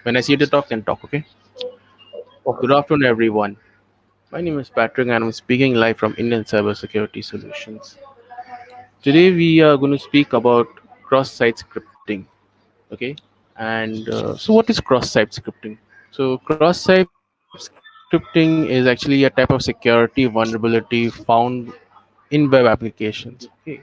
When I see the talk, then talk, okay? Okay, Good sir. afternoon, everyone. My name is Patrick, and I'm speaking live from Indian Cybersecurity Solutions. Today, we are going to speak about cross site scripting, okay? And so, what is cross site scripting? So, cross site scripting is actually a type of security vulnerability found in web applications, okay?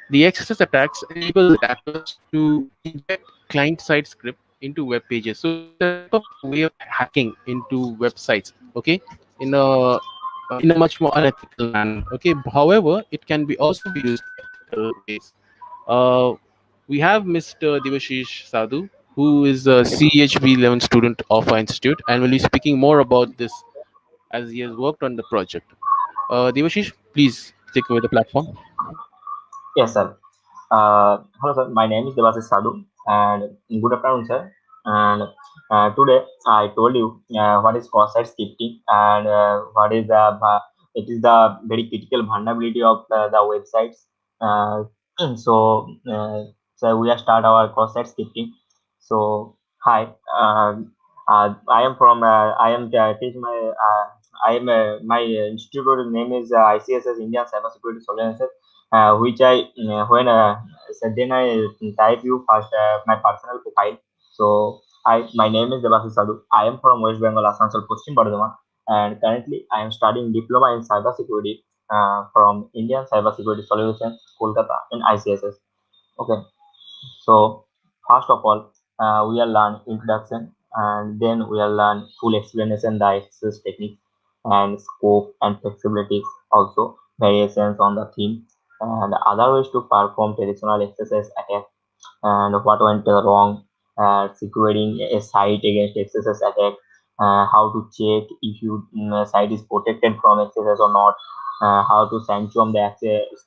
The XSS attacks enable attackers to inject client side script into web pages. So it's a type of way of hacking into websites, okay, in a much more unethical manner. Okay, however, it can be also be used in ethical ways. Uh, we have Mr. Devashish Sadhu, who is a CHB 11 student of our institute, and will be speaking more about this as he has worked on the project. Devashish, please take away the platform. Yes, sir. Hello, sir. My name is Devasis Sadhu, and good afternoon, sir. And today I told you what is cross-site scripting and what is the it is the very critical vulnerability of the websites. Uh, so, uh, so we are start our cross-site scripting. So, hi. I am from I am teach my I am my institute name is ICSS Indian Cybersecurity Solutions, which I when so then I type you first my personal profile. So my name is Devasis Sadhu. I am from West Bengal, Asansol, Paschim Bardhaman, and currently I am studying diploma in cybersecurity from Indian Cybersecurity Solutions, Kolkata in ICSS. Okay, so first of all, we'll learn introduction and then we'll learn full explanation the access technique and scope and flexibilities, also variations on the theme and other ways to perform traditional exercise attack and what went wrong, securing a site against XSS attack, how to check if your site is protected from XSS or not, how to sanctum the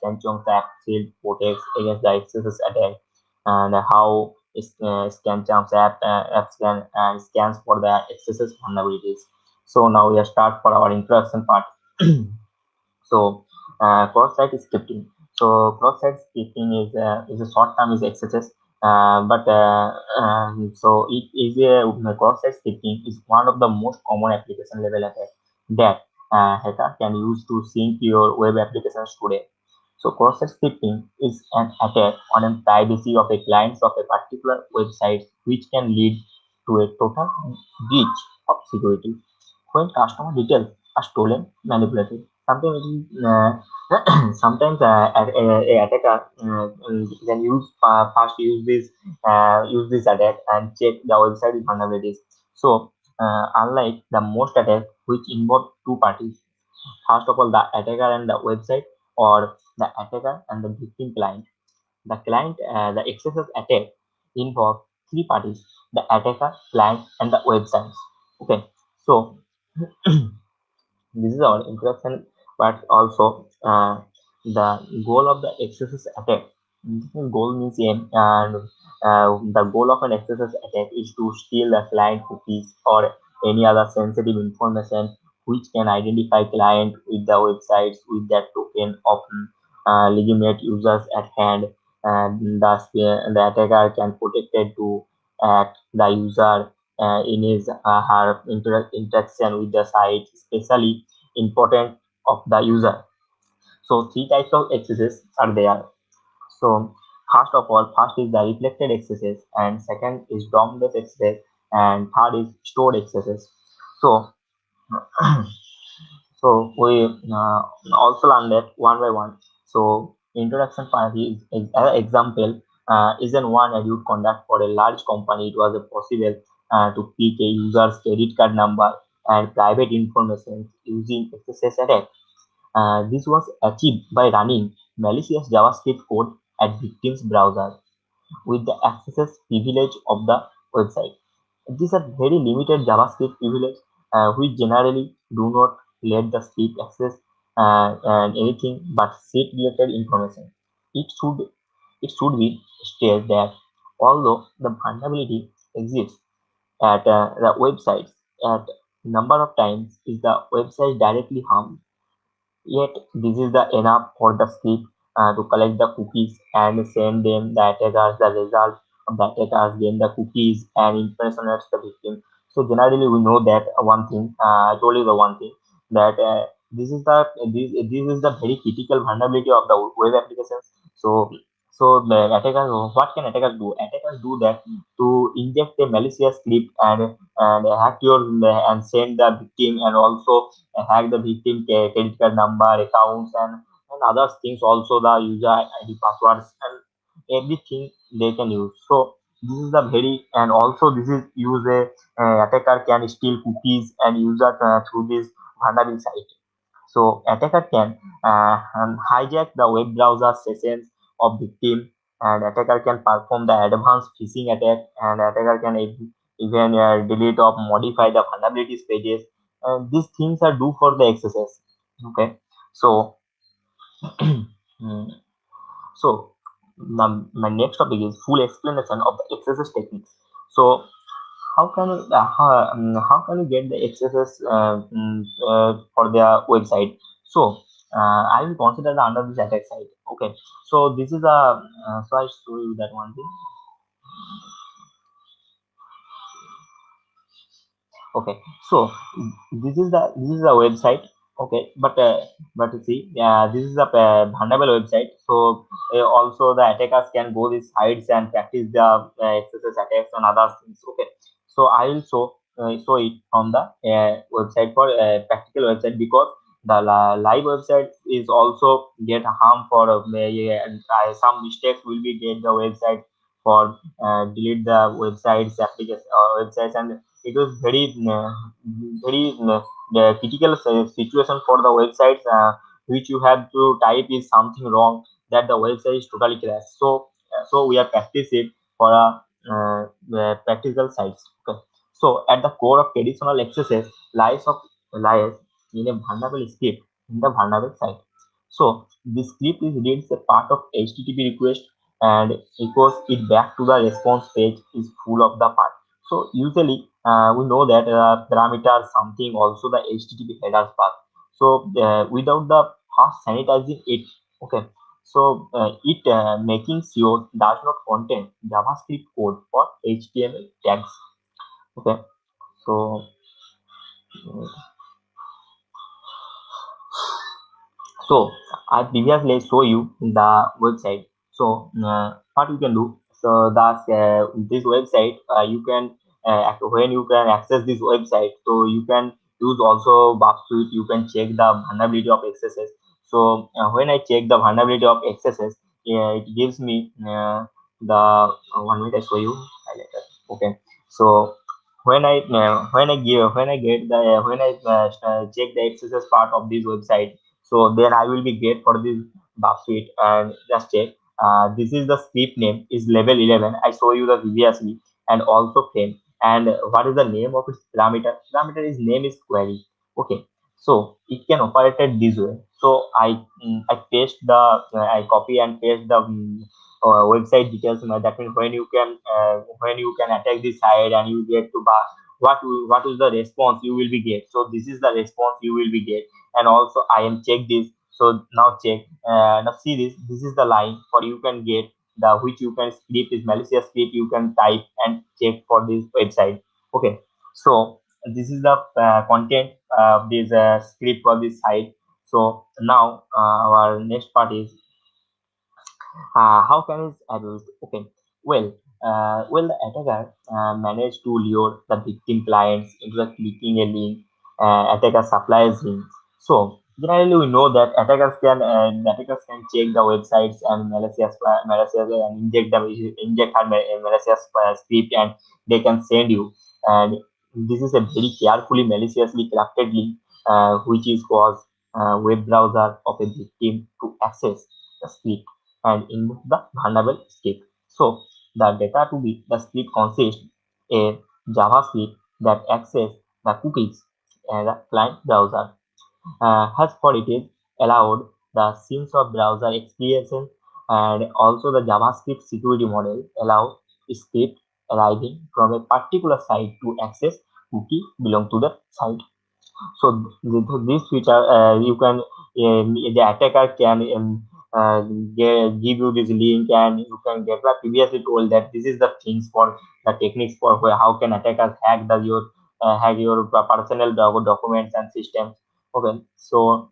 sanctum the shield protects against the XSS attack, and how scanchamps app scan and scans for the XSS vulnerabilities. So now we are start for our introduction part. So cross-site scripting. So cross-site scripting is a short term is XSS, but so it is a cross-site scripting is one of the most common application level attack that hacker can use to sync your web applications today. So cross-site scripting is an attack on the privacy of a client of a particular website, which can lead to a total breach of security when customer details are stolen, manipulated. Sometimes it is, sometimes a attacker can first use this attack and check the website vulnerabilities. So unlike the most attack which involve two parties, first of all the attacker and the website, or the attacker and the victim client. The client, the XSS attack involve three parties: the attacker, client, and the websites. Okay, so this is our introduction, but also the goal of the XSS attack. Goal means aim, and the goal of an XSS attack is to steal the client cookies or any other sensitive information which can identify client with the websites with that token of legitimate users at hand, and thus the attacker can protect it to act the user in his her interaction with the site, especially important of the user. So three types of accesses are there. So first of all, first is the reflected accesses, and second is DOM-based access, and third is stored accesses. So so we also learn that one by one. So introduction part is example isn't one that you conduct for a large company. It was possible to pick a user's credit card number and private information using XSS attack. This was achieved by running malicious JavaScript code at victim's browser with the access privilege of the website. These are very limited JavaScript privilege, which generally do not let the script access and anything but state related information. It should it should be stated that although the vulnerability exists at the websites, at number of times is the website directly harmed. Yet this is the enough for the script to collect the cookies and send them the attackers the result the attackers gain the cookies and impersonates the victim. So generally we know that one thing, I told you the one thing, that this is the very critical vulnerability of the web applications. So the attackers, what can attackers do? Attackers do that to inject a malicious script and hack your and send the victim, and also hack the victim credit card number, accounts, and other things, also the user ID passwords and everything they can use. So this is the very, and also this is use a attacker can steal cookies and user through this vulnerable site. So attacker can hijack the web browser sessions of victim, and attacker can perform the advanced phishing attack, and attacker can even delete or modify the vulnerabilities pages. These things are due for the XSS. Okay, so mm, so my next topic is full explanation of the XSS techniques. So how can you get the XSS for their website? So I will consider the under this attack site. Okay, so this is a so I show you that one thing. Okay, so this is a website. Okay, but you see, this is a vulnerable website. So also the attackers can go these sites and practice the XSS attacks and other things. Okay, so I will show it from the website for practical website, because the live website is also get harm for and some mistakes will be get the website for delete the websites application websites, and it was very the critical situation for the websites which you have to type is something wrong, that the website is totally crashed. So we are practice it for practical sites. Okay. So at the core of traditional accesses lies in a vulnerable script in the vulnerable site. So the script is reads a part of HTTP request and echoes it back to the response page is full of the part. So usually we know that parameter something also the HTTP headers path. So without the first sanitizing it, okay. So it making sure does not contain JavaScript code or HTML tags. Okay. So So I previously show you the website. So what you can do? So that's this website. You can when you can access this website, so you can use also bug suite. You can check the vulnerability of accesses. So when I check the vulnerability of accesses, it gives me the 1 minute. I show you. Highlighter. Okay. So when I get the check the accesses part of this website, so then I will be great for this buffet and just check. This is the script name is level 11. I show you the previously, and also frame. And what is the name of its parameter? Parameter is name is query. Okay, so it can operate it this way. So I paste the I copy and paste the website details. That means when you can attack this site and you get to buy what is the response you will be get. So this is the response you will be get, and also I am check this. So now check now see this is the line for you can get the which you can script is malicious script you can type and check for this website. Okay, so this is the content of this script for this site. So now our next part is how can it abused? Okay. Well, the attacker managed to lure the victim clients into the clicking a link. Attacker supplies links. So generally, we know that attackers can check the websites and malicious and inject her malicious script, and they can send you. And this is a very carefully maliciously crafted link, which is cause web browser of a victim to access the script and input the vulnerable script. So the data to be the script consists a JavaScript that access the cookies and the client browser. As for it is allowed the scenes of browser experiences, and also the JavaScript security model allow script arriving from a particular site to access cookie belong to the site. So this feature you can the attacker can uh, give you this link and you can get. I previously told that this is the things for the techniques for how can attackers hack your personal documents and systems. Okay, so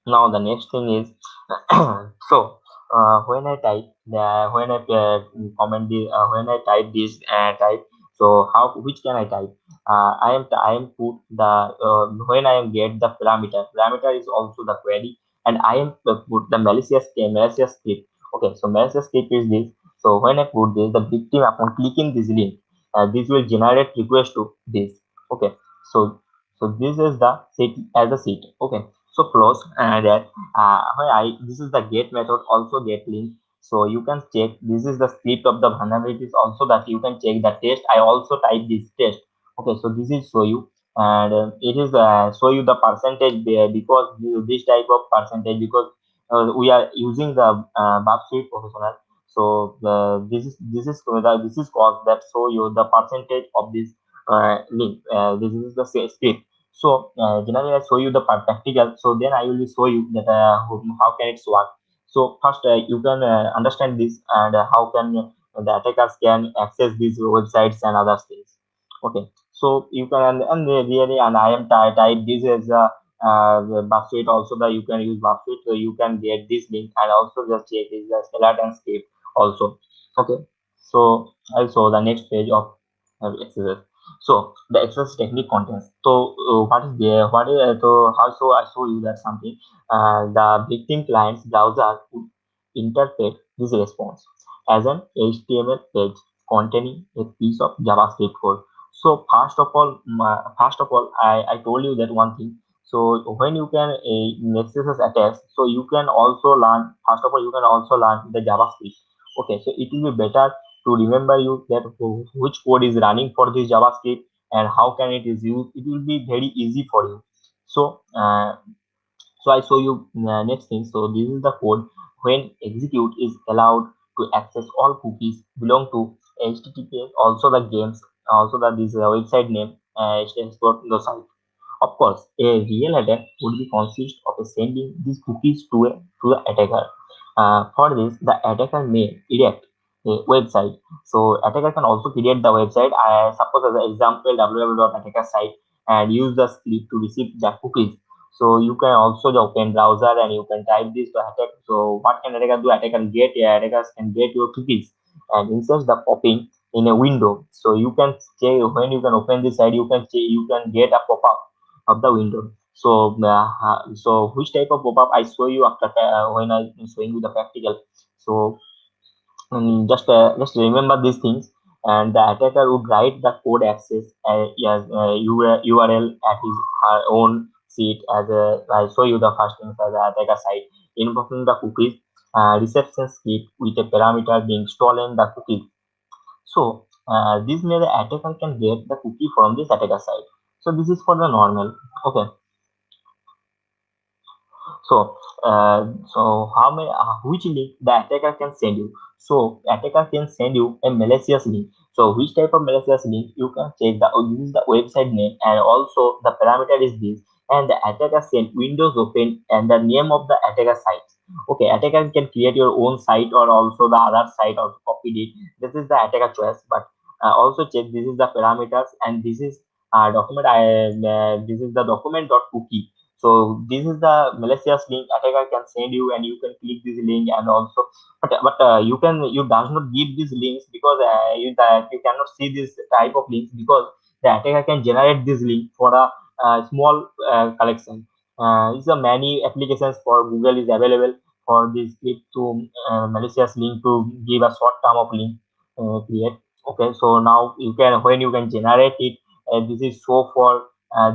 now the next thing is so when I type the when I comment the when I type this type, so how which can I type? I am put the when I am get the parameter is also the query, and I am put the malicious script. Okay, so malicious script is this. So when I put this, the victim upon clicking this link, this will generate request to this. Okay, so this is the set as a set. Okay, so close that when I this is the get method also get link, so you can check this is the script of the vulnerabilities also that you can check the test. I also type this test. Okay, so this is show you, and it is show you the percentage there because this type of percentage because we are using the Suite professional. So this is cause that show you the percentage of this link. This is the script. So generally, I show you the practical. So then I will show you that how can it work. So first, you can understand this and how can the attackers can access these websites and other things. Okay, so you can really and I am type this as a Buffet also that you can use Buffet, so you can get this link and also just check is the Alert and script also. Okay, so also the next page of exercise. So the exercise technique contents. So what is there? What is so also I show you that something. The victim client's browser would interpret this response as an HTML page containing a piece of JavaScript code. So first of all, I told you that one thing. So when you can access a test, so you can also learn. First of all, you can also learn the JavaScript. Okay, so it will be better to remember you that which code is running for this JavaScript and how can it is used. It will be very easy for you. So so I show you next thing. So this is the code when execute is allowed to access all cookies belong to HTTP. Also the games, also the this website name stands for the site. Of course, a real attack would be consist of sending these cookies to the attacker. For this, the attacker may erect a website. So attacker can also create the website. I suppose as an example www.attacker site and use the script to receive the cookies. So you can also the open browser and you can type this to attack. So what can attacker do? Attackers can get your cookies and insert the popping in a window. So you can check when you can open this site, you can get a pop-up of the window. So so which type of pop-up I show you after when I showing you the practical. So just remember these things, and the attacker would write the code access yes, URL at his her own seat as a. I show you the first thing as the attacker side invoking the cookies reception script with a parameter being stolen the cookies. So this way the attacker can get the cookie from this attacker side. So this is for the normal. Okay, so, how many, which link the attacker can send you? So, attacker can send you a malicious link. So, which type of malicious link you can check the use the website name and also the parameter is this, and the attacker send Windows Open and the name of the attacker site. Okay, attacker can create your own site or also the other site or copy it. This is the attacker choice, but also check this is the parameters and this is document. This is the document dot cookie. So this is the malicious link attacker can send you, and you can click this link and also, but you does not give these links because you cannot see this type of links because the attacker can generate this link for a small collection. It's a many applications for Google is available for this click to malicious link to give a short term of link create. Okay, so now you can when you can generate it, this is so for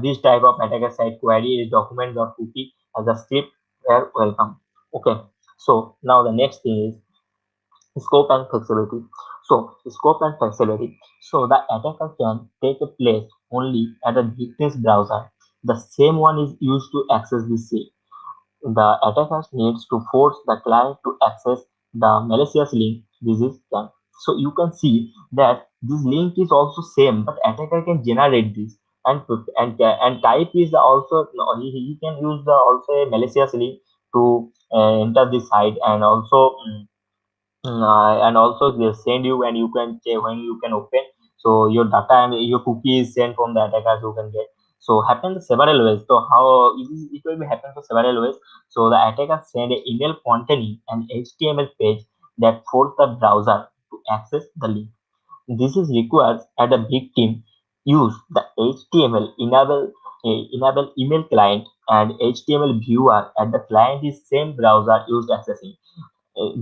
this type of attacker site query is document.cookie as a script where welcome. Okay, so now the next thing is scope and flexibility. So scope and flexibility. So the attacker can take a place only at a victim's browser. The same one is used to access the site. The attacker needs to force the client to access the malicious link. This is done. So you can see that this link is also same, but attacker can generate this and type is also no, he can use the also a malicious link to enter the site, and also and also they send you, and you can check when you can open. So your data and your cookie is sent from the attackers you can get. So happens several ways. So how it will be happen for several ways. So the attacker send an email containing an HTML page that force the browser to access the link. This is required at a big team use the HTML enable email client and HTML viewer at the client is same browser used accessing.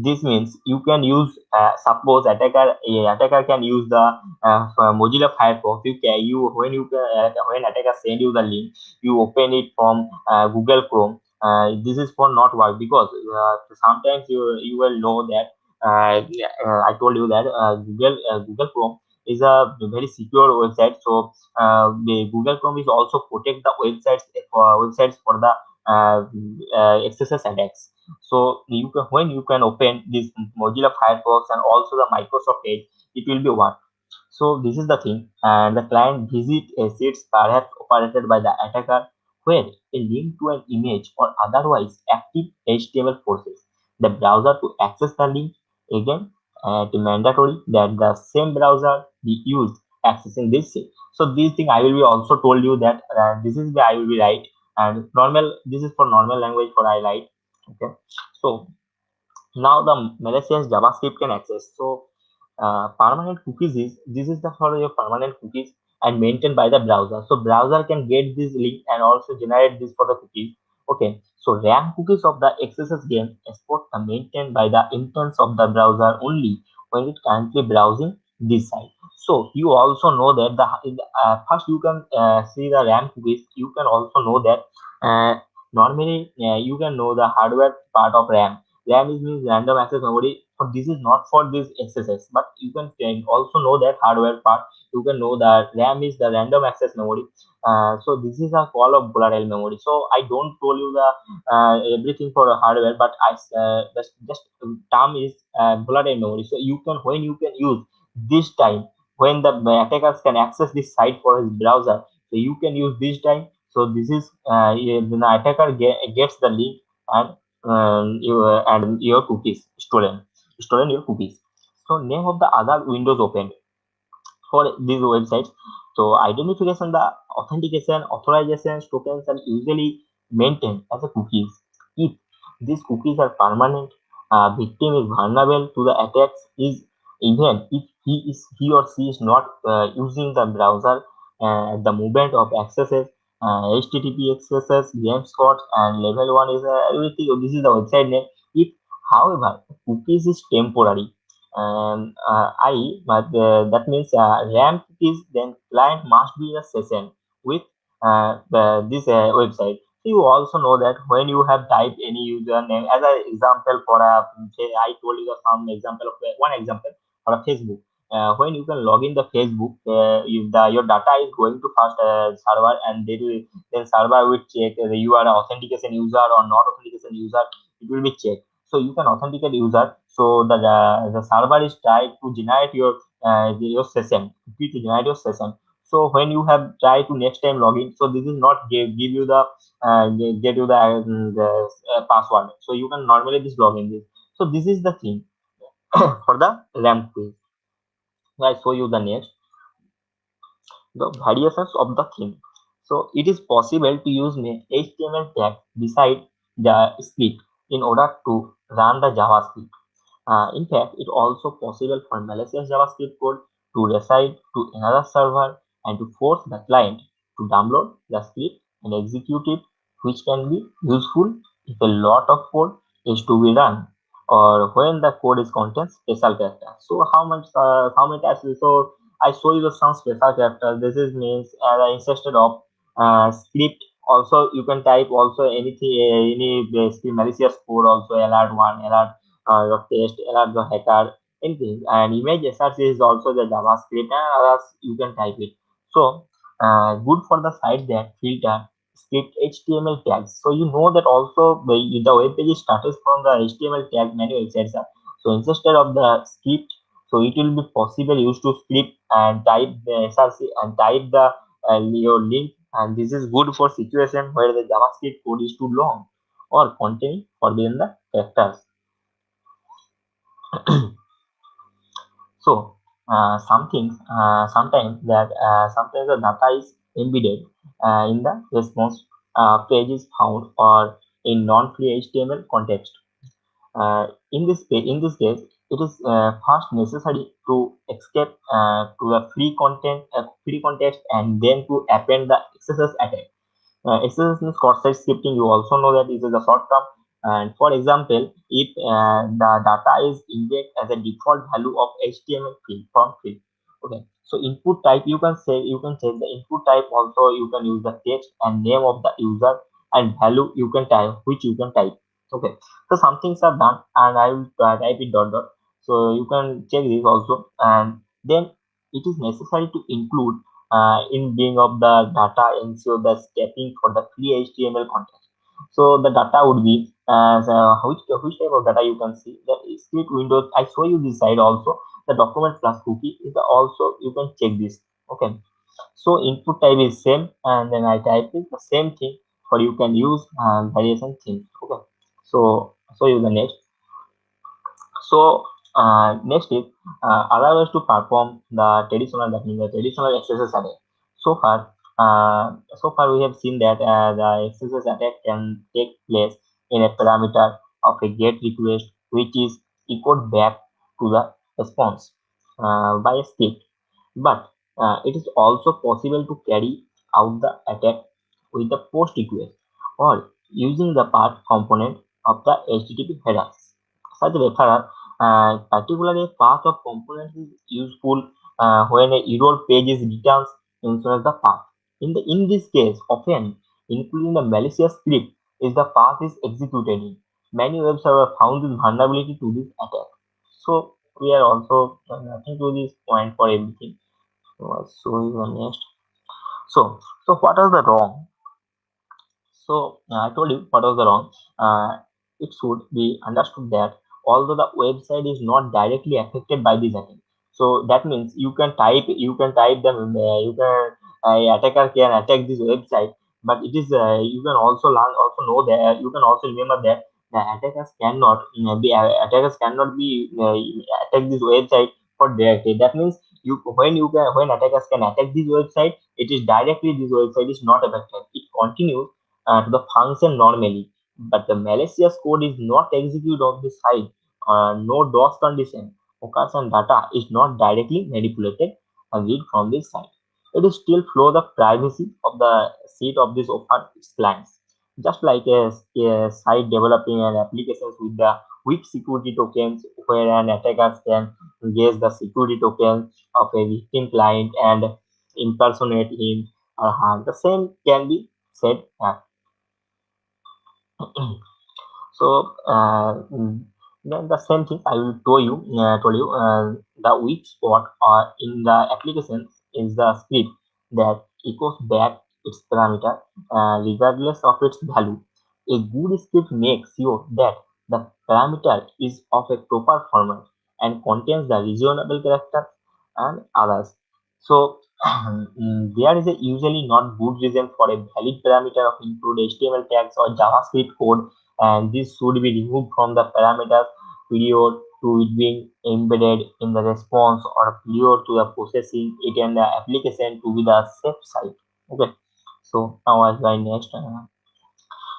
This means you can use suppose attacker can use the Mozilla Firefox. You when you can, when attacker send you the link, you open it from Google Chrome. This is for not work because sometimes you will know that I told you that Google Chrome is a very secure website. So the Google Chrome is also protect the websites for the XSS attacks. So you can when you can open this Mozilla Firefox and also the Microsoft Edge, it will be one. So this is the thing, and the client visit assets perhaps operated by the attacker, where a link to an image or otherwise active HTML forces the browser to access the link. Again, it is mandatory that the same browser be used accessing this thing. So this thing I will be also told you that this is where I will be right, and normal this is for normal language for I write. Okay, so now the malicious JavaScript can access. So permanent cookies is this is the for your permanent cookies and maintained by the browser. So browser can get this link and also generate this for the cookies. Okay, so RAM cookies of the XSS game export are maintained by the intents of the browser only when it currently browsing this site. So you also know that first you can see the RAM cookies. You can also know that normally you can know the hardware part of RAM. RAM is means random access memory. So this is not for this XSS, but you can also know that hardware part. You can know that RAM is the random access memory. So this is a call of volatile memory. So I don't told you the everything for the hardware, but I just term is volatile memory. So you can when you can use this time when the attackers can access this site for his browser. So you can use this time. So this is when the attacker gets the link and and your cookies stolen your cookies. So name of the other windows opened for these websites. So identification, the authentication, authorization tokens are usually maintained as a cookies. If these cookies are permanent, victim is vulnerable to the attacks. Is even if he or she is not using the browser, the movement of accesses, HTTP accesses, game scores, and level one is everything. This is the website name. If, however, cookies is temporary, but that means RAM cookies, then client must be a session with this website. So you also know that when you have typed any username, as an example for a, say I told you the some example of one example for a Facebook. When you can log in the Facebook, your data is going to first server, and they will then server will check whether you are an authentication user or not authentication user. It will be checked. So you can authenticate user. So the server is tried to generate your session, to generate your session. So when you have tried to next time login, so this is not give you the get you the password. So you can normally just login this. So this is the thing for the RAM quiz. I show you the next the variations of the theme. So it is possible to use an HTML tag beside the script in order to run the JavaScript. In fact, it also possible for malicious JavaScript code to reside to another server and to force the client to download the script and execute it, which can be useful if a lot of code is to be run or when the code is contains special character. So how many types? So I show you the some special characters. This is means instead of script. Also, you can type also anything, any basically malicious code also alert one, alert your test, alert the hacker, anything. And image SRC is also the JavaScript, and others you can type it. So good for the site that filter script HTML tags. So you know that also the web page starts from the HTML tag many websites are. So instead of the script, so it will be possible used to script and type the SRC and type the your link, and this is good for situation where the JavaScript code is too long. or containing forbidden the characters. So sometimes the data is embedded in the response page is found or in non-free HTML context. In this case, it is first necessary to escape to the free context, and then to append the XSS attack. XSS means cross-site scripting. You also know that this is a short term. And for example, if the data is inject as a default value of HTML field from field, okay. So input type, you can change the input type also. You can use the text and name of the user, and value you can type, which you can type. Okay. So some things are done, and I will type it dot dot. So you can check this also, and then it is necessary to include in being of the data ensure the stepping for the free HTML content. So the data would be which type of data you can see the script windows. I show you this side also. The document plus cookie is also, you can check this. Okay. So input type is same, and then I type it the same thing, for you can use variation things. Okay. So you the next. So next is allow us to perform the traditional, that means the traditional XSS attack. So far, we have seen that the XSS attack can take place in a parameter of a GET request, which is echoed back to the response by a script. But it is also possible to carry out the attack with the post request or using the part component of the HTTP header. Such referral, particularly a path of components, is useful when a error page is returned instead of the path. In this case, often including the malicious script is the path is executed in. Many web servers found this vulnerability to this attack. So we are also nothing to this point for everything. So I'll show you the next. So what are the wrong? So I told you what was the wrong. It should be understood that although the website is not directly affected by this attack, so that means you can type them. You can attacker can attack this website, but it is you can also know that you can also remember that the attackers cannot be attack this website for directly. That means when attackers can attack this website, it is directly this website is not affected. It continues to the function normally, but the malicious code is not executed on the side. No DOS condition occurs and data is not directly manipulated and read from this side. It is still flow the privacy of the seat of this offer its clients. Just like a site developing an applications with the weak security tokens, where an attacker can guess the security tokens of a victim client and impersonate him or her. The same can be said. So then the same thing I will told you the weak spot in the application is the script that echoes back its parameter regardless of its value. A good script makes sure that the parameter is of a proper format and contains the reasonable characters and others. So there is a usually not good reason for a valid parameter of include HTML tags or JavaScript code, and this should be removed from the parameters prior to it being embedded in the response or prior to the processing it in the application to be the safe side. Okay. So now as my next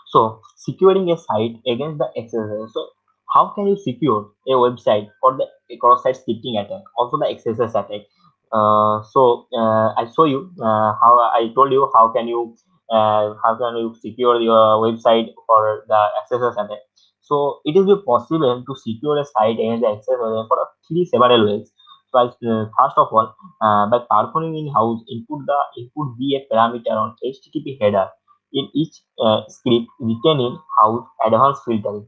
so securing a site against the XSS. So how can you secure a website for the cross-site scripting attack, also the XSS attack? I'll show you how I told you how can you secure your website for the XSS attack. So it is possible to secure a site against the XSS attack for three several ways. So first of all, by performing in-house input be a parameter on HTTP header in each script written in house advanced filtering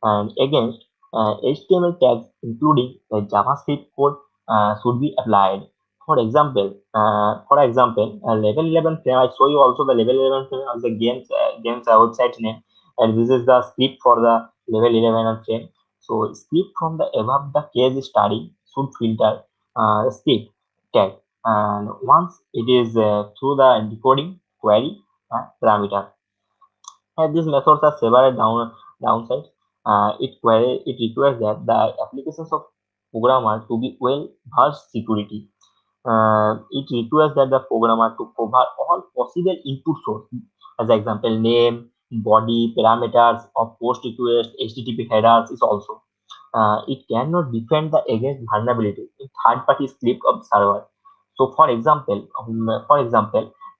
and against HTML tags including the JavaScript code should be applied. For example, level 11 frame. I show you also the level 11 frame as the game's website name, and this is the script for the level 11 frame. So script from the above the case study should filter script tag, and once it is through the decoding query parameter. These methods have several downsides. It requires that the applications of programmer to be well versed security. It requires that the programmer to cover all possible input sources, as example name, body, parameters of post request, HTTP headers is also. It cannot defend the against vulnerability in third-party script of server. So, for example,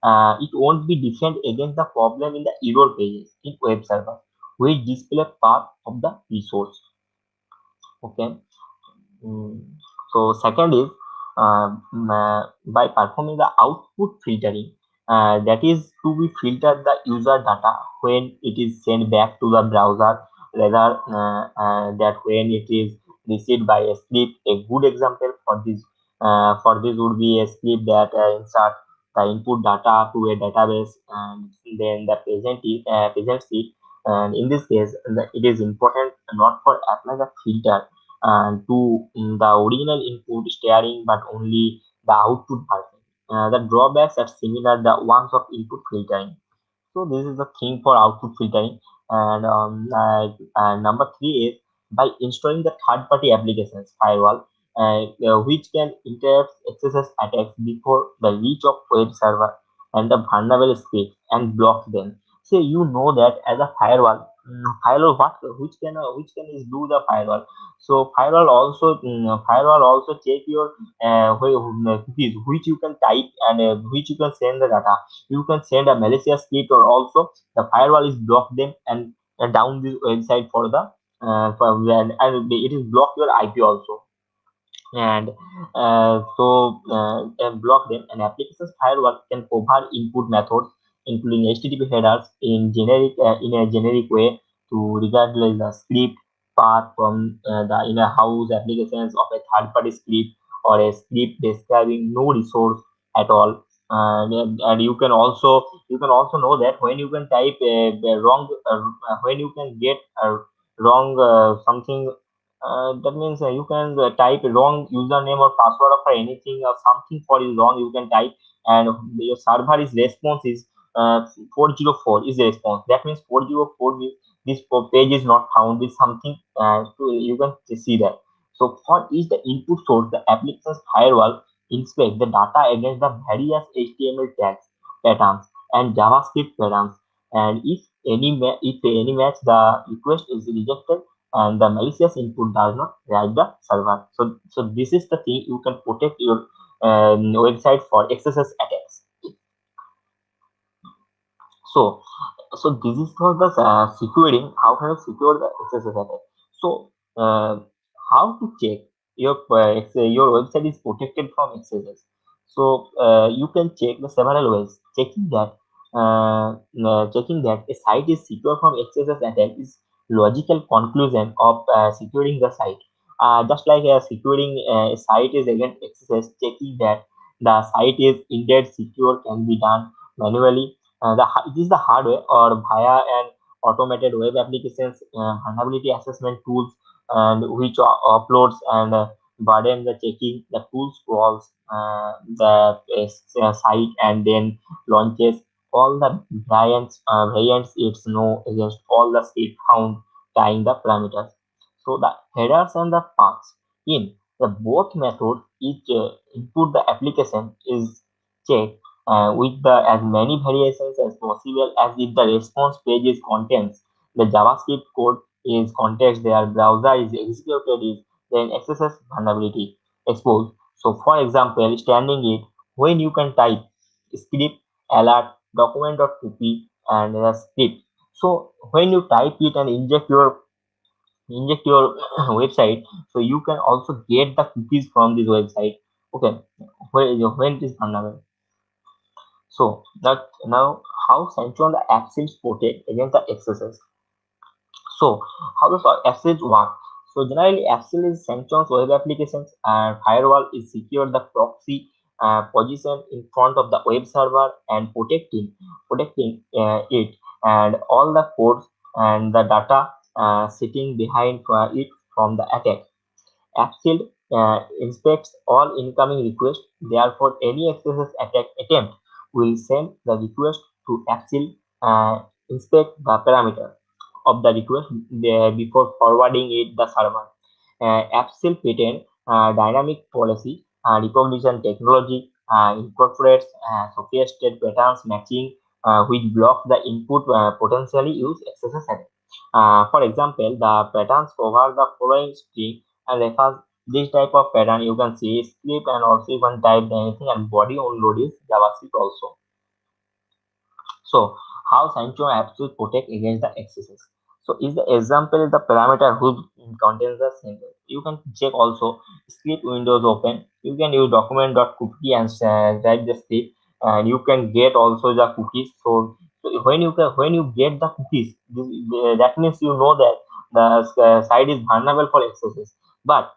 it won't be defend against the problem in the error pages in web server, which display path of the resource. Okay. Mm. So second is by performing the output filtering, that is to be filter the user data when it is sent back to the browser, rather that when it is received by a script. A good example for this would be a script that insert the input data to a database and then the presents it. And in this case, it is important not for apply the filter to the original input steering but only the output version. The drawbacks are similar the ones of input filtering. So this is the thing for output filtering. And number three is by installing the third-party applications firewall, which can interrupt XSS attacks before the reach of web server and the vulnerable scripts and block them. So you know that as a firewall, firewall what which can is do the firewall. So firewall also check your cookies which you can type and which you can send the data. You can send a malicious script or also the firewall is block them and down this website for the and it is block your IP also. And block them. An application's firewall can cover input methods including HTTP headers in a generic way to regardless the script path from the inner house applications of a third party script or a script describing no resource at all. And you can also know that when you can type a wrong when you can get a wrong something, that means you can type wrong username or password or for anything or something for is wrong you can type, and your server is response is 404 is the response. That means 404 means this page is not found with something, you can see that. So for each the input source, the application's firewall inspect the data against the various HTML tags, patterns, and JavaScript patterns. And if any match the request is rejected and the malicious input does not write the server. So this is the thing you can protect your website for XSS attacks. So so this is for the securing. How can you secure the XSS attack? So how to check your website is protected from XSS? So you can check the several ways. Checking that a site is secure from XSS attack is logical conclusion of securing the site. Just like securing a site is against XSS, checking that the site is indeed secure can be done manually. It is the hardware or via an automated web applications vulnerability assessment tools and which uploads and burden the checking. The tool scrolls the site and then launches all the variants it's know against all the state found tying the parameters. So the headers and the paths in the both methods each input the application is checked with the as many variations as possible, as if the response page is contains the JavaScript code is context their browser is executed is then XSS vulnerability exposed. So for example, standing it when you can type script alert document.cp and the script. So when you type it and inject your website, so you can also get the cookies from this website. Okay, when it is vulnerable. So that now how Central the Axis protect against the excesses. So how does Axis work? So generally Axis is Central's web applications and firewall is secure the proxy position in front of the web server and protecting it and all the codes and the data sitting behind it from the attack. Axel inspects all incoming requests. Therefore, any XSS attack attempt will send the request to Axel inspect the parameter of the request before forwarding it the server. Appsil patent dynamic policy recognition technology incorporates sophisticated patterns matching which block the input potentially use XSS attack. For example, the patterns cover the following string and refers this type of pattern. You can see script and also you can type anything and body on load is JavaScript also. So how Sancho apps will protect against the excesses. So is the example is the parameter who contains the symbol. You can check also script windows open. You can use document.cookie and type the script, and you can get also the cookies. So when you get the cookies, that means you know that the site is vulnerable for excesses. But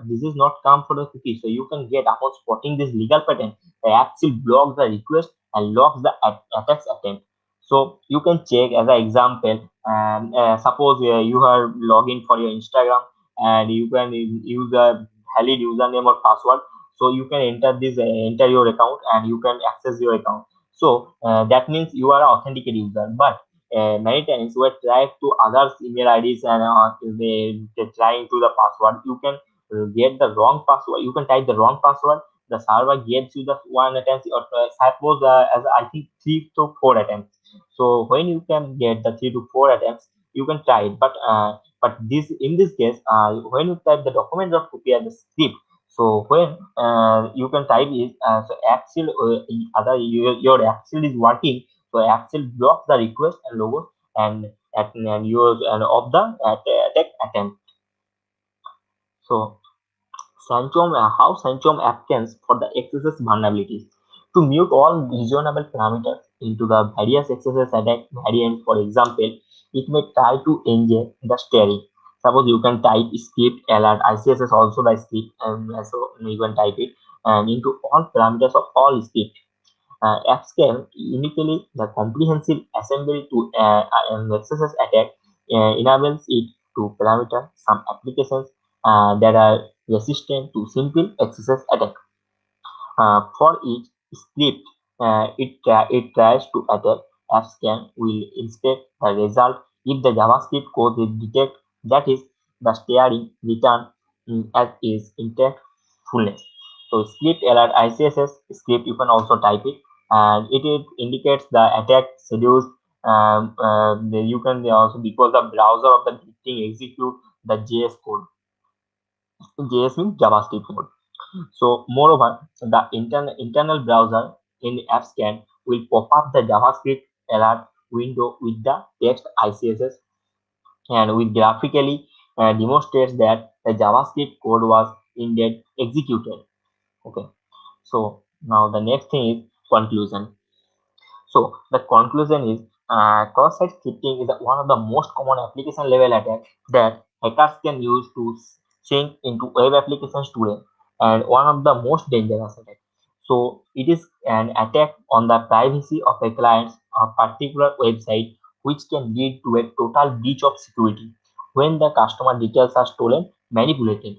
this is not come for the cookies. So you can get upon spotting this legal pattern, the app will block the request and locks the attacks attempt. So you can check as an example. Suppose you are login for your Instagram and you can use a valid username or password. So you can enter your account and you can access your account. So that means you are an authenticate user. But many times you are trying to others email IDs and they trying to the password. You can get the wrong password. You can type the wrong password, the server gives you the one attempt or suppose as I think 3 to 4 attempts. So when you can get the 3 to 4 attempts, you can try it. But this in this case, when you type the document of prepare the script, so when you can type is so Axel other your Axel is working, so Axel blocks the request and logo and yours and of the attack attempt. So how Sanchom accounts for the XSS vulnerabilities. To mute all reasonable parameters into the various XSS attack variants, for example, it may try to inject the steering. Suppose you can type script alert ICS is also the script, and so you can type it and into all parameters of all script. F-Scale uniquely the comprehensive assembly to an XSS attack enables it to parameter some applications that are resistant to simple XSS attack. For each script it tries to attack, F-Scan will inspect the result. If the JavaScript code is detect that is the steering return as is intact fullness. So script alert ICSS script you can also type it and it indicates the attack schedules. You can also because the browser of the victim execute the JS code. JS means JavaScript code. So moreover, the internal browser in AppScan will pop up the JavaScript alert window with the text ICSS and will graphically demonstrates that the JavaScript code was indeed executed. Okay. So now the next thing is conclusion. So the conclusion is cross-site scripting is one of the most common application level attacks that hackers can use to sink into web applications today, and one of the most dangerous attacks. So it is an attack on the privacy of a client's particular website, which can lead to a total breach of security when the customer details are stolen, manipulated.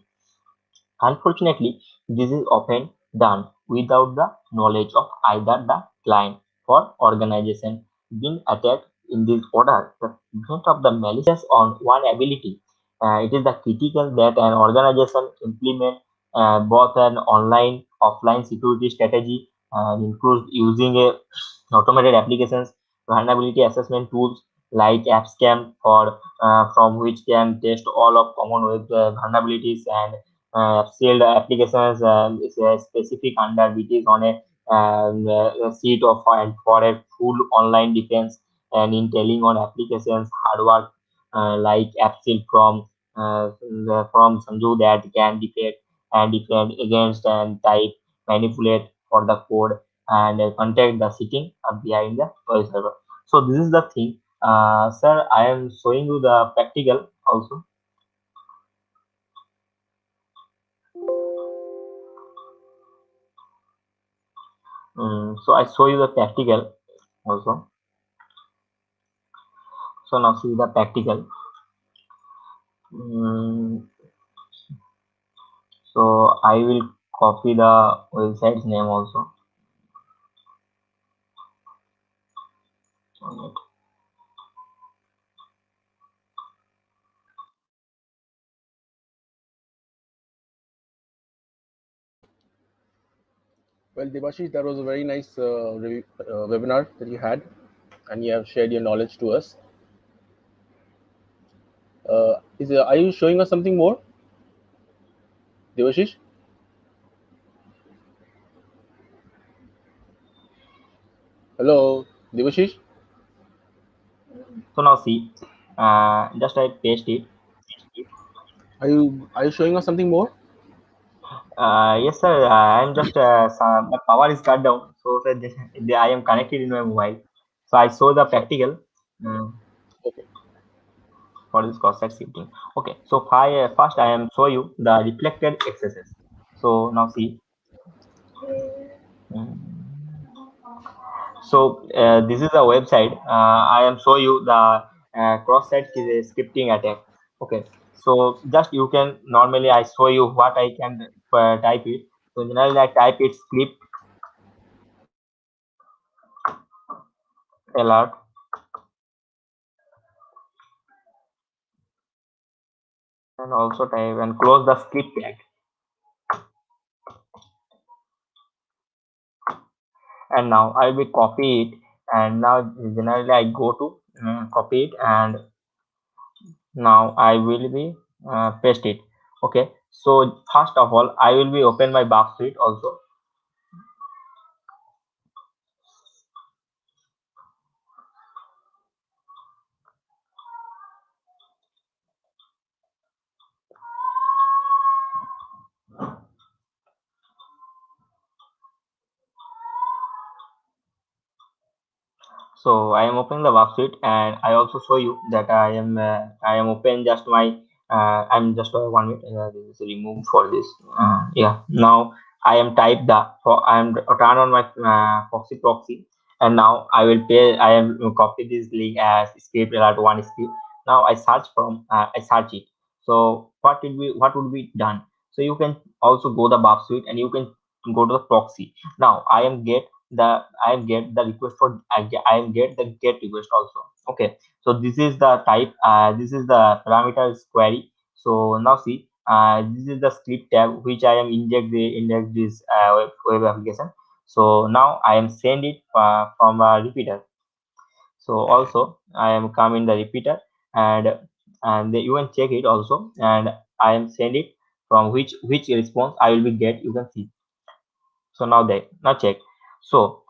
Unfortunately, this is often done without the knowledge of either the client or organization being attacked. In this order, the event of the malicious on one ability. It is the critical that an organization implement both an online offline security strategy and includes using a automated applications, vulnerability assessment tools like AppScan for from which can test all of common web vulnerabilities and sealed applications is specific under which is on a seat of and for a full online defense and in telling on applications hardware like AppSeal from Sanju that can defend and defend against and type manipulate for the code and contact the sitting behind the web server. So this is the thing. Sir, I am showing you the practical also. So I show you the practical also. So now see the practical. Mm, so I will copy the website's name also. Well, Devashish, that was a very nice webinar that you had, and you have shared your knowledge to us. Are you showing us something more, Devashish? Hello, Devashish. So now see, just I paste it. Are you showing us something more? Yes, sir. I'm just the power is cut down, so sir, I am connected in my mobile. So I saw the Sure. practical mm, Okay. for this cross site shifting. Okay, so first I am show you the reflected excesses. So now see. mm, So this is a website. I am show you the cross-site scripting attack. Okay. So just you can normally I show you what I can type it. So generally I type it script alert and also type and close the script tag. And now I will copy it. And now generally I go to copy it and now I will be paste it. Okay. So first of all I will be open my box suite also. So I am opening the worksheet and I also show you that I am open just my I'm just 1 minute this is remove for this yeah now I am type the for I am turn on my proxy and now I will pay I am copy this link as script alert one script. Now I search from I search it. So what would be done? So you can also go the worksheet and you can go to the proxy. Now I am get the request for I am get the get request also. Okay, so this is the type. This is the parameters query. So now see, this is the script tab which I am inject this web application. So now I am send it from a repeater. So also I am come in the repeater and you can check it also and I am send it from which response I will be get. You can see so now check. So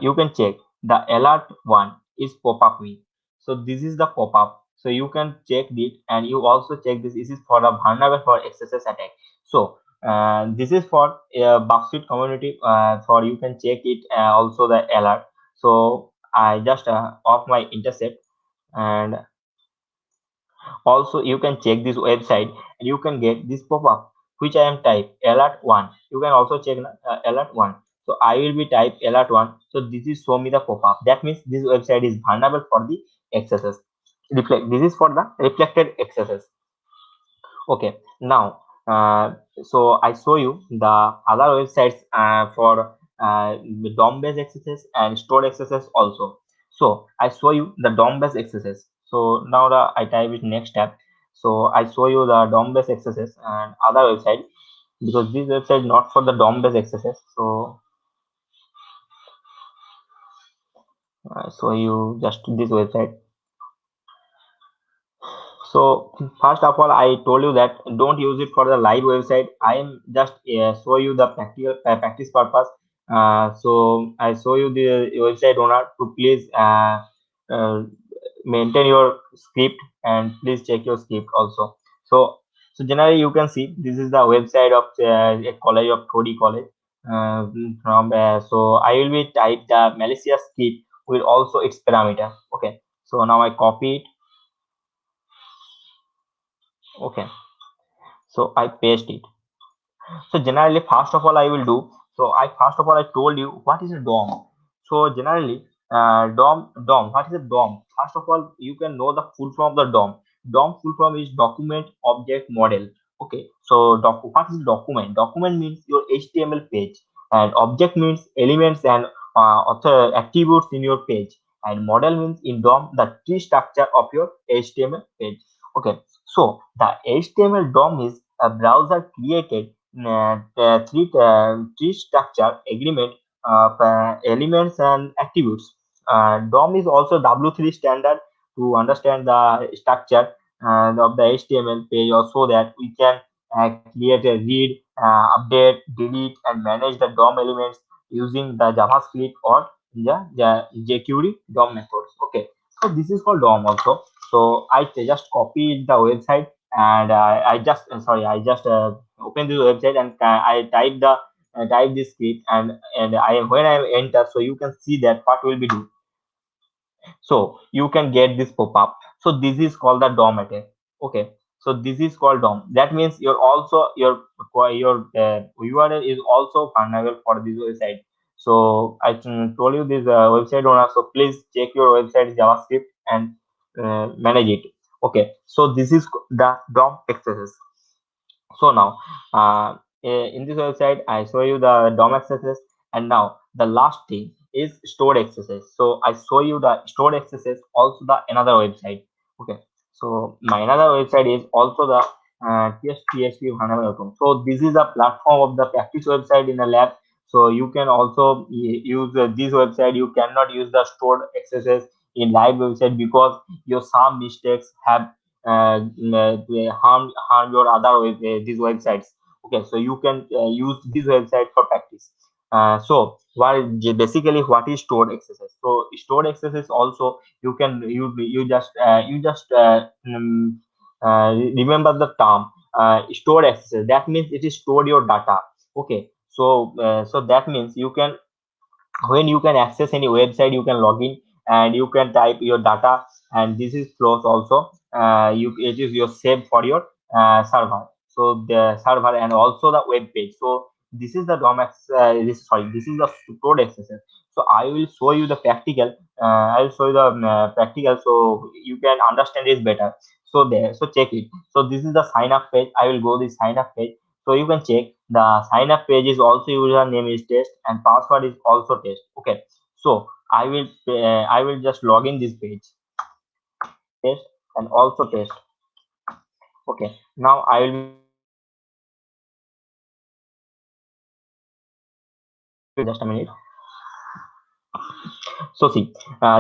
you can check the alert one is pop-up me. So this is the pop-up. So you can check it and you also check this. This is for the vulnerable for XSS attack. So this is for Bucksuit community. For you can check it also the alert. So I just off my intercept and also, you can check this website and you can get this pop-up which I am type alert one. You can also check alert one. So I will be type alert one. So this is show me the pop-up. That means this website is vulnerable for the excesses. Reflect. This is for the reflected excesses. Okay, now so I show you the other websites for DOM-based accesses and stored accesses also. So I show you the DOM-based accesses. So now I type it next tab. So I show you the DOM-based accesses and other website because this website not for the DOM-based accesses. So I show you just this website. So first of all, I told you that don't use it for the live website. I am just show you the practical practice purpose. So I show you the website owner to please uh, maintain your script and please check your script also. So so generally you can see this is the website of a college of Todi College. From so I will be type the malicious script with also its parameter. Okay. So now I copy it. Okay. So I paste it. So generally first of all I will do, so I first of all I told you what is a DOM. So generally DOM, what is a DOM? First of all you can know the full form of the DOM full form is document object model. Okay, so what is document means your HTML page and object means elements and author attributes in your page and model means in DOM the tree structure of your HTML page. Okay, so the HTML DOM is a browser created tree structure agreement elements and attributes. DOM is also W3 standard to understand the structure of the HTML page, or so that we can create a read, update, delete, and manage the DOM elements using the JavaScript or the jQuery DOM methods. Okay, so this is called DOM also. So I just copied the website, and I just sorry, I just open this website, and I type this script, and I when I enter, so you can see that what will be do. So you can get this pop-up. So this is called the DOM attack. Okay, so this is called DOM. That means your URL is also vulnerable for this website. So I told you this website owner, so please check your website JavaScript and manage it. Okay, so this is the DOM accesses. So now, in this website, I show you the DOM accesses, and now the last thing is stored accesses. So I show you the stored accesses, also the another website. Okay, so my another website is also the TSPHP vulnerable. So this is a platform of the practice website in the lab. So you can also use this website. You cannot use the stored accesses in live website, because your some mistakes have harm your other these websites. Okay, so you can use this website for practice. So basically what is stored accesses? So stored accesses also, you just remember the term stored accesses. That means it is stored your data. Okay, so that means you can, when you can access any website, you can log in and you can type your data, and this is flows also, you it is your save for your server, so the server and also the web page. So this is the this is the stored accesses. So I will show you the practical, I will show you the practical, so you can understand this better. So there, so check it. So this is the sign up page. I will go this sign up page. So you can check the sign up page is also username is test and password is also test. Okay, so I will just log in this page, test and also test. Okay, now I will just a minute. Just a minute. So see,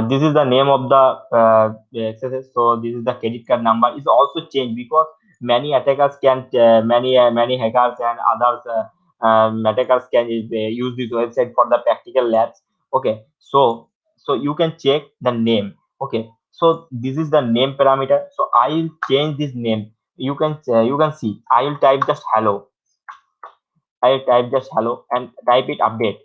this is the name of the accesses. So this is the credit card number. It's also changed because many attackers can, many hackers and others attackers can use this website for the practical labs. Okay, so you can check the name. Okay, so this is the name parameter. So I will change this name. You can see. I will type just hello. I will type just hello and type it update.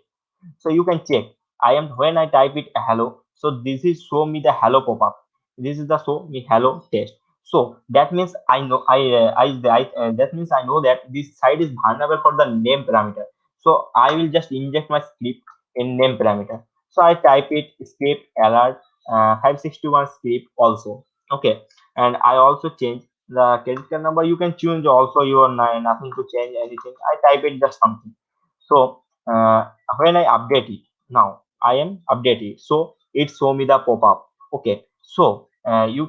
So you can check. I am when I type it hello. So this is show me the hello pop-up. This is the show me hello test. So that means I know that means I know that this site is vulnerable for the name parameter. So I will just inject my script in name parameter. So I type it script alert 561 script also. Okay, and I also change the credit card number. You can change also your nothing to change anything. I type it just something. So when I update it, now I am updated, so it show me the pop-up. Okay, so you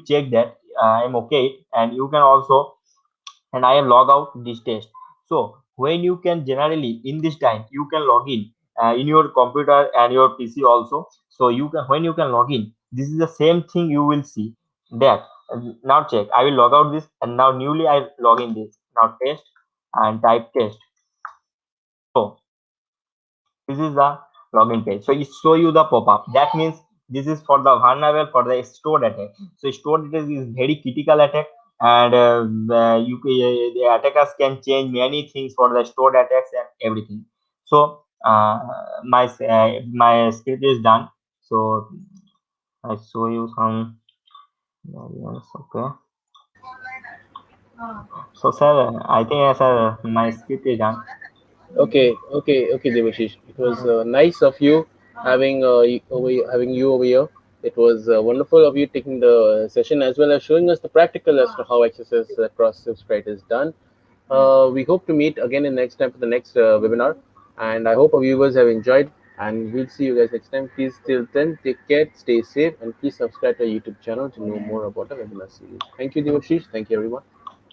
check that I am okay, and you can also, and I am log out this test. So when you can generally in this time you can log in your computer and your PC also. So you can, when you can log in, this is the same thing you will see that. Now check, I will log out this, and now newly I log in this, now test and type test. So this is the login page. So it show you the pop-up. That means this is for the vulnerable for the stored attack. So stored attack is very critical attack, and the attackers can change many things for the stored attacks and everything. So my script is done. So I show you some. Okay. So sir, I think sir, my script is done. Okay, Devashish. It was nice of you having you over here. It was wonderful of you taking the session as well as showing us the practical as to how XSS cross subscribe is done. We hope to meet again in next time for the next webinar, and I hope our viewers have enjoyed. And we'll see you guys next time. Please, till then, take care, stay safe, and please subscribe to our YouTube channel to know more about our webinar series. Thank you, Devashish. Thank you, everyone.